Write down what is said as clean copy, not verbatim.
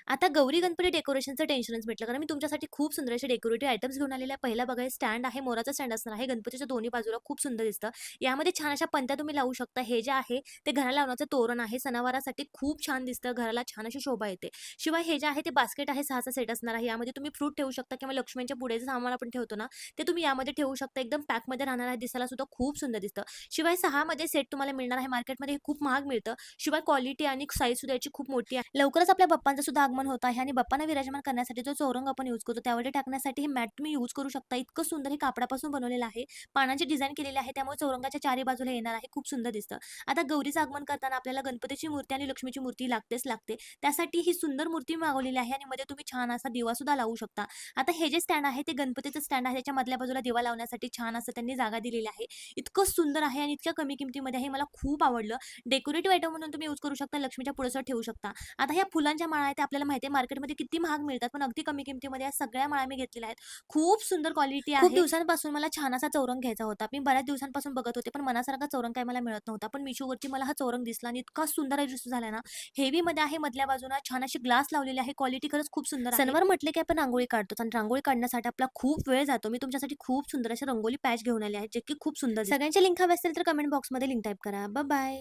आता गौरी गणपती डेकोरेशनचं टेन्शनच मिटलं. कारण मी तुमच्यासाठी खूप सुंदर असे डेकोरेटिव्ह आयटम्स घेऊन आलेले आहे. पहिला बघा स्टँड आहे, मोराचा स्टँड असणार आहे. गणपतीच्या दोन्ही बाजूला खूप सुंदर दिसतं. यामध्ये छान अशा पंत्या तुम्ही लावू शकता. हे जे आहे ते घराला लावण्याचं तोरण आहे. सणावारासाठी खूप छान दिसतं. घराला छान अशी शोभा येते. शिवाय हे जे आहे ते बास्केट आहे 6चा सेट असणार आहे. यामध्ये तुम्ही फ्रूट ठेवू शकता किंवा लक्ष्मीच्या पुढे जे सामान आपण ठेवतो ना, ते तुम्ही यामध्ये ठेवू शकता. एकदम पॅकमध्ये राहणार आहे. दिसायला सुद्धा खूप सुंदर दिसतं. शिवाय 6 मध्ये सेट तुम्हाला मिळणार आहे. मार्केटमध्ये हे खूप महाग मिळतं. शिवाय क्वालिटी आणि साईज सुद्धा याची खूप मोठी आहे. लवकरच आपल्या बाप्पांचं सुद्धा आगमन होत आहे आणि बाप्पांना विराजमान करण्यासाठी जो चौरंग आपण यूज करतो त्यावर टाकण्यासाठी हे मॅट तुम्ही यूज करू शकता. इतकं सुंदर हे कापडापासून बनवलेलं आहे. पानांची डिझाइन केलेली आहे. त्यामुळे चौरंगाच्या चारी बाजूला येणार आहे. खूप सुंदर दिसतं. आता गौरीचं आगमन करताना आपल्याला गणपतीची मूर्ती आणि लक्ष्मीची मूर्ती लागतेच लागते. त्यासाठी ही सुंदर मूर्ती मागवलेली आहे आणि मध्ये तुम्ही छान असा दिवा सुद्धा लावू शकता. आता हे जे स्टँड आहे ते गणपतीचं स्टँड आहे. त्याच्या मधल्या बाजूला दिवा लावण्यासाठी छान असं त्यांनी जागा दिलेली आहे. इतकं सुंदर आहे आणि इतक्या कमी किमतीमध्ये आहे. मला खूप आवडलं. डेकोरेटिव्ह आयटम म्हणून तुम्ही यूज करू शकता. लक्ष्मीच्या पुढे ठेवू शकता. आता ह्या फुलांच्या माळा आहेत, त्या आपल्याला माहिती आहे मार्केटमध्ये किती महाग मिळतात, पण अगदी कमी किमतीमध्ये या सगळ्या माळा मी घेतलेल्या आहेत. खूप सुंदर क्वालिटी आहे. खूप दिवसांपासून मला छान असा चौरंग घ्यायचा होता. मी बऱ्याच दिवसांपासून बघत होते, पण मनासारखा चौरंग काही मला मिळत नव्हता. पण Meeshoवरती मला हा चौरंग दिसला आणि इतका सुंदर यूज झाला ना, हेवीमध्ये आहे, मधल्या बाजूला छान अशी ग्लास लावलेली आहे. क्वालिटी खरंच खूप सुंदर आहे. सणवार म्हटले की आपण रांगोळी काढतो आणि रांगोळी काढण्यासाठी आपला खूप वेळ जातो. मी तुमच्यासाठी खूप सुंदर अशी रंगोली पॅच घेऊन आले आहे, जे की खूप सुंदर सगळ्यांची लिंक हवी असेल तर कमेंट बॉक्समध्ये लिंक टाइप करा. बाय.